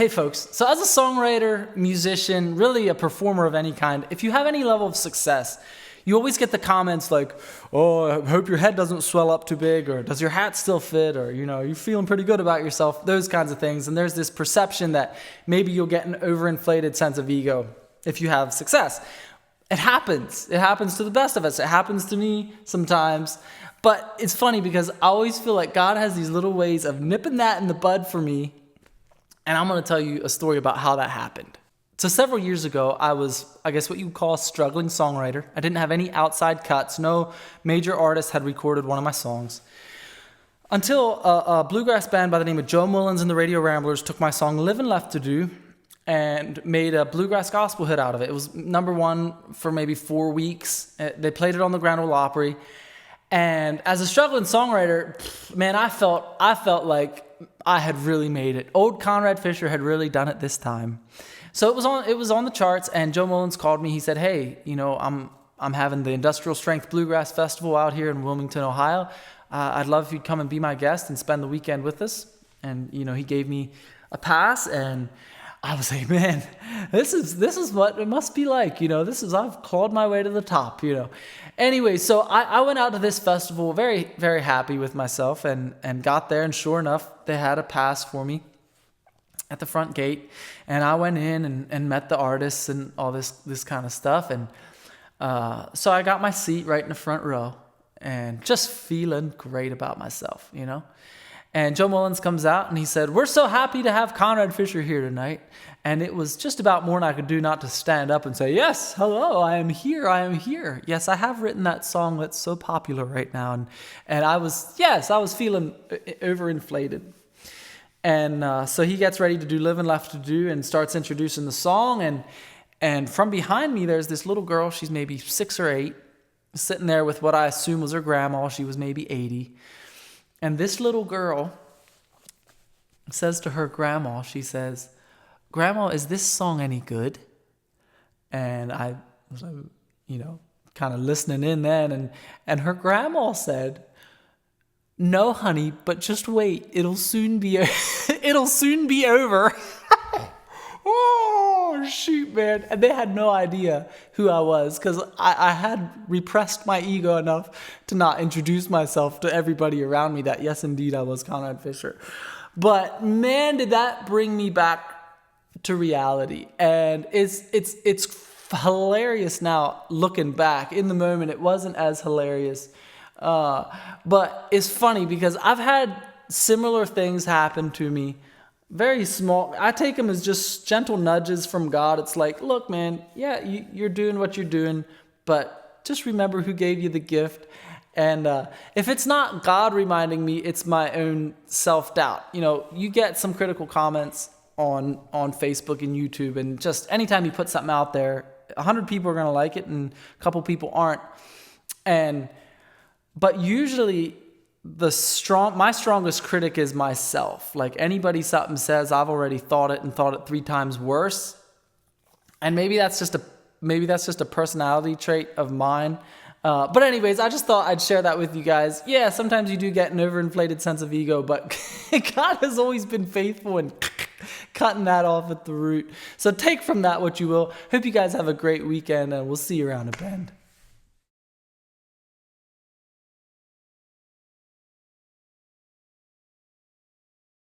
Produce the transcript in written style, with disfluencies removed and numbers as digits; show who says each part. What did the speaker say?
Speaker 1: Hey folks, so as a songwriter, musician, really a performer of any kind, if you have any level of success, you always get the comments like, oh, I hope your head doesn't swell up too big, or does your hat still fit, or, you're feeling pretty good about yourself, those kinds of things. And there's this perception that maybe you'll get an overinflated sense of ego if you have success. It happens. It happens to the best of us. It happens to me sometimes. But it's funny because I always feel like God has these little ways of nipping that in the bud for me. And I'm going to tell you a story about how that happened. So several years ago, I was, I guess what you would call a struggling songwriter. I didn't have any outside cuts. No major artist had recorded one of my songs. Until a bluegrass band by the name of Joe Mullins and the Radio Ramblers took my song Livin' Left to Do and made a bluegrass gospel hit out of it. It was number one for maybe 4 weeks. They played it on the Grand Ole Opry. And as a struggling songwriter, man, I felt like I had really made it. Old Conrad Fisher had really done it this time. So it was on the charts, and Joe Mullins called me. He said, "Hey, I'm having the Industrial Strength Bluegrass Festival out here in Wilmington, Ohio. I'd love if you'd come and be my guest and spend the weekend with us." And he gave me a pass, and I was like, "Man, this is what it must be like. I've clawed my way to the top. Anyway, so I went out to this festival very, very happy with myself and got there, and sure enough, they had a pass for me at the front gate, and I went in and met the artists and all this kind of stuff, and so I got my seat right in the front row and just feeling great about myself, And Joe Mullins comes out and he said, "We're so happy to have Conrad Fisher here tonight." And it was just about more than I could do not to stand up and say, "Yes, hello, I am here, I am here. Yes, I have written that song that's so popular right now." And I was feeling overinflated. And so he gets ready to do Livin' Left to Do and starts introducing the song. And from behind me, there's this little girl. She's maybe 6 or 8, sitting there with what I assume was her grandma. She was maybe 80. And this little girl says to her grandma, she says, "Grandma, is this song any good?" And I was, kind of listening in then. And her grandma said, "No, honey, but just wait. It'll soon be over." Oh, shoot, man. And they had no idea who I was because I had repressed my ego enough to not introduce myself to everybody around me that, yes, indeed, I was Conrad Fisher. But, man, did that bring me back to reality. And it's hilarious now looking back. In the moment, it wasn't as hilarious. But it's funny because I've had similar things happen to me. Very small. I take them as just gentle nudges from God. It's like, look, man, yeah, you're doing what you're doing, but just remember who gave you the gift. And if it's not God reminding me, it's my own self-doubt. You get some critical comments on Facebook and YouTube, and just anytime you put something out there, 100 people are going to like it and a couple people aren't. But usually my strongest critic is myself. Like anybody something says, I've already thought it 3 times worse. And maybe that's just a personality trait of mine. But anyways, I just thought I'd share that with you guys. Yeah, sometimes you do get an overinflated sense of ego, but God has always been faithful and cutting that off at the root. So take from that what you will. Hope you guys have a great weekend, and we'll see you around the bend.